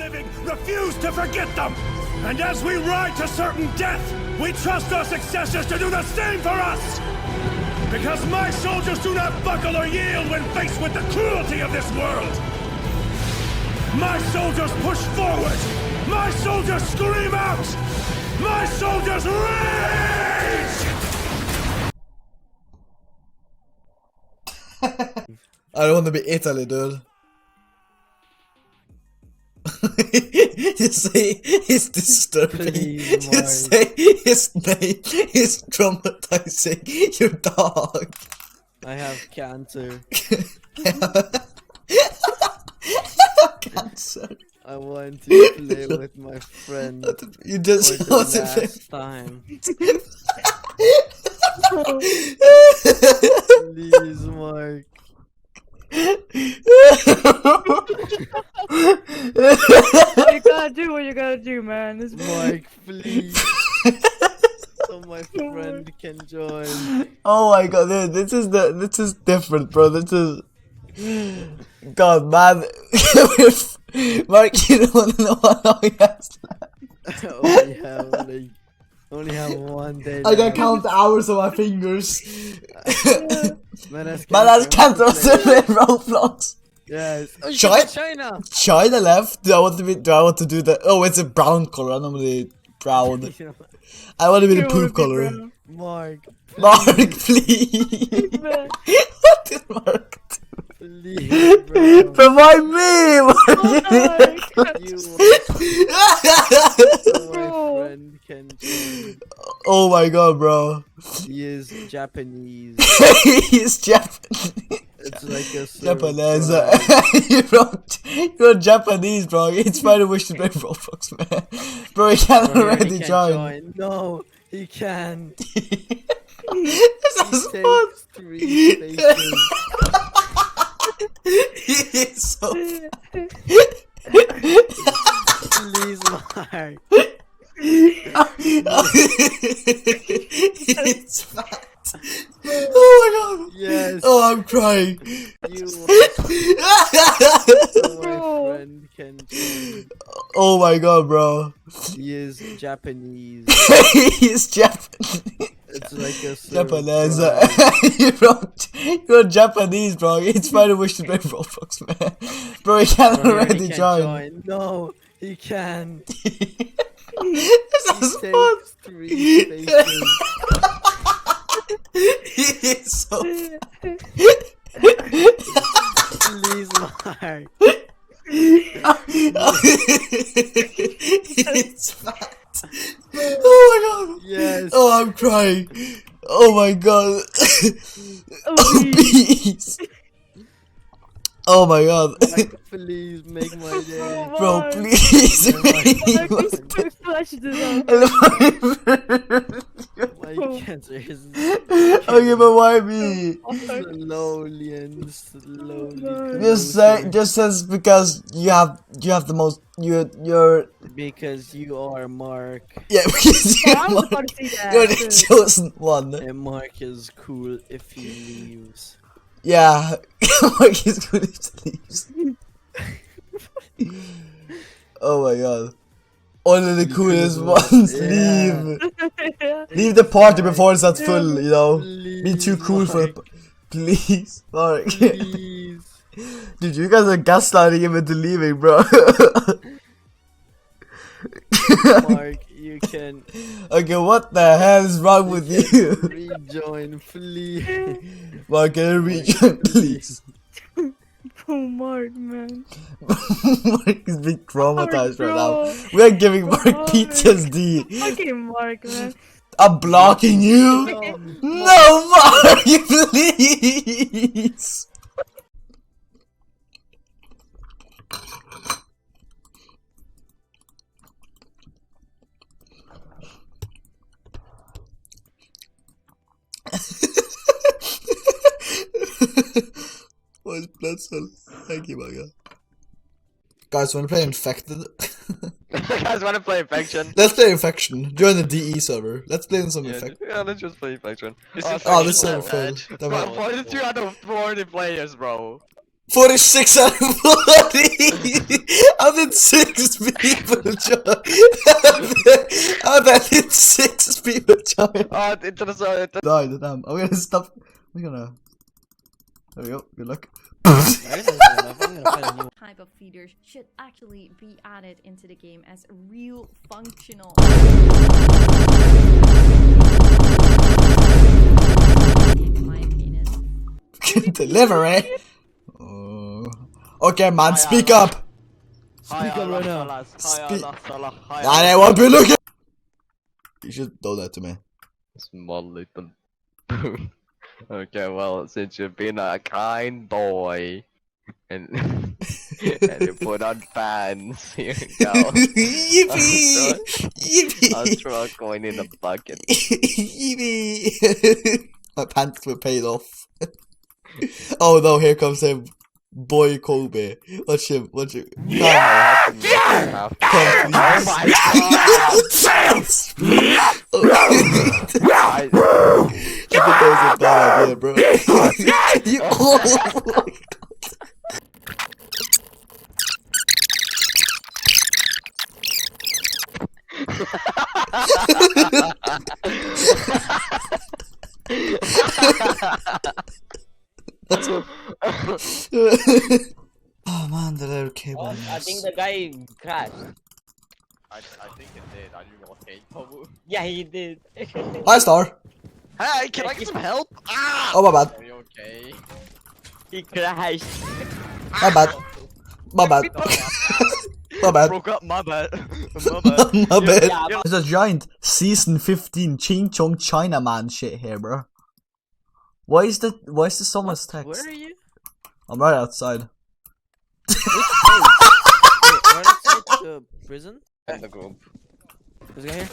living refuse to forget them. And as we ride to certain death, we trust our successors to do the same for us. Because my soldiers do not buckle or yield when faced with the cruelty of this world. My soldiers push forward. My soldiers scream out. My soldiers rage! I don't want to be Italy, dude. You say he's disturbing. Please, You say his name is traumatizing your dog. I have cancer. Cancer. I want to play with my friend You just for the want to play. last time. Please, Mark. You gotta do what you gotta do, man. This Mark, please. So my friend can join. Oh my god, dude, this is different, bro. This is God, man. Mark, you don't want to know how long he has left. only have 1 day. I can left. count the hours on my fingers. Man, that's cancer in Roblox. Yes. Oh, China. China left. Do I want to do the? Oh, it's a brown color. I normally brown. I want to be the poop color. Mark. Mark, please. man. What did Mark do? Please, bro. Provide me. You so my Bro. friend can join. Oh my god, bro. He is Japanese. He's Japanese. It's like a Japanese. surprise. You're Japanese, bro. It's fine to wish to play Roblox, man. Bro, he can't Bro, already he can join. No, he can. This He is fun. takes 3 spaces. He is so Please, Mark. He's fat. Oh my god. Yes. Oh, I'm crying. You so my Bro. friend can join. Oh my god, bro. He is Japanese. He's Japanese. It's like a Japanese. surprise. You're Japanese, bro. It's fine to wish to play Roblox, man. Bro, he can't Bro, already he can join. No, he can. This He is fun. takes 3 spaces. He is so Please, Mark. He's fat. Oh my god. Yes. Oh, I'm crying. Oh my god. Obese. Oh my god. Mark, please make my day. Bro, Mark. please make Like, my these quick flashes is on. My cancer is Okay, but why me? slowly and slowly. Just says because you have the most you're Because you are Mark. yeah because Oh, I was about to say that. you're the chosen one. And Mark is cool if he leaves. Yeah, Mark is good if he leaves. Oh my god. Only the coolest ones Yeah. leave. Leave the party before it's at full, you know. Be too cool for Mark. Please, Mark. Please. Dude, you guys are gaslighting him into leaving, bro. Mark, you can Okay, what the hell is wrong with you? rejoin, please. Mark, can you rejoin, please? Oh, Mark, man. Mark is being traumatized right bro. now. We are giving Mark Bro. PTSD. Fucking Mark, man. I'm blocking you. No. No, Mark, please. What's blood cell? Thank you, my god. Guys, wanna play Infected? Guys, want to play Infection? Let's play Infection. Join the DE server. Let's play in some Yeah, Infect. yeah, let's just play Infection. Oh, this server so failed. Damn it. 42 out of 40 players, bro. 46 out of 40! How did 6 people join? How did 6 people join? Interessant. No, damn. I'm gonna stop. I'm gonna. There we go. Good luck. Type of feeders should actually be added into the game as real functional. In my opinion. Delivery. Okay, man, speak up. Speak up right now. I won't be looking. You should do that to me. Small little boom. Okay, well, since you've been a kind boy and and you put on pants, here you go. Yippee! I'll Yippee! throw a coin in the bucket. Yippee! My pants were paid off. Oh no, here comes him. Boy Kobe. Watch him. Watch him. Yeah! Come, Oh my god! I think that was a bad idea, bro. You, oh my god. Oh man, the little cable. I think the guy crashed. I think it did. Are you okay, Tobu? Yeah, he did. Hi, Star. Hey, can I get some help? Ah! Oh, my bad. Are you okay? He crashed. My bad. My bad. My bad. Broke up, my bad. My bad. My bad. Yeah, There's a giant season 15 Ching Chong Chinaman shit here, bro. Why is there so much text? Where are you? I'm right outside. Which place? Wait, right outside the prison? In the group. There's a guy here.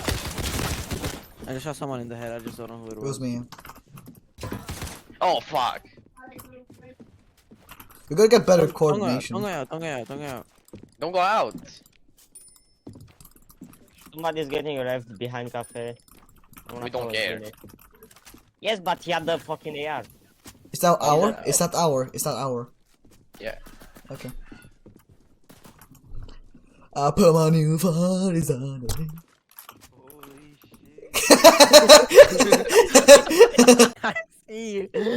I just shot someone in the head. I just don't know who it It was me. Oh fuck. We gotta get better Don't coordination. go out. Don't go out. somebody's getting left behind cafe. We don't care. Yes, but he had the fucking AR. Is that Oh, our? yeah. Is that our? Is that our? Yeah. Okay. I put my new bodies on it.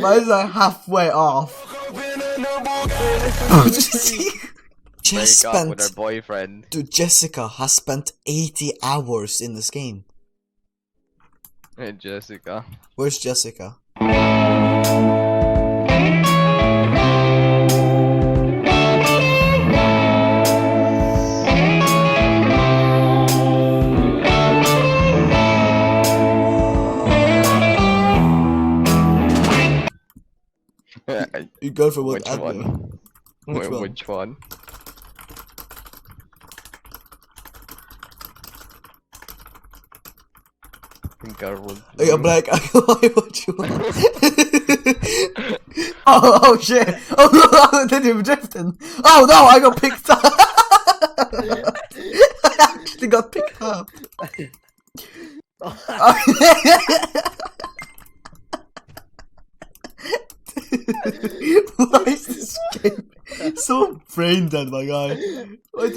Mine is like halfway off. Jess Break up with her spent. boyfriend. Dude, Jessica has spent 80 hours in this game. Hey Jessica. Where's Jessica? You go for what? Which one? Which one? Which one? Garwood. Hey, I'm like, I what you want. Oh shit! Oh no, then you're drifting. Oh no, I got picked up. I actually got picked up. Why is this game so brain dead, my guy? Why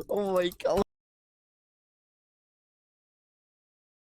Oh my god.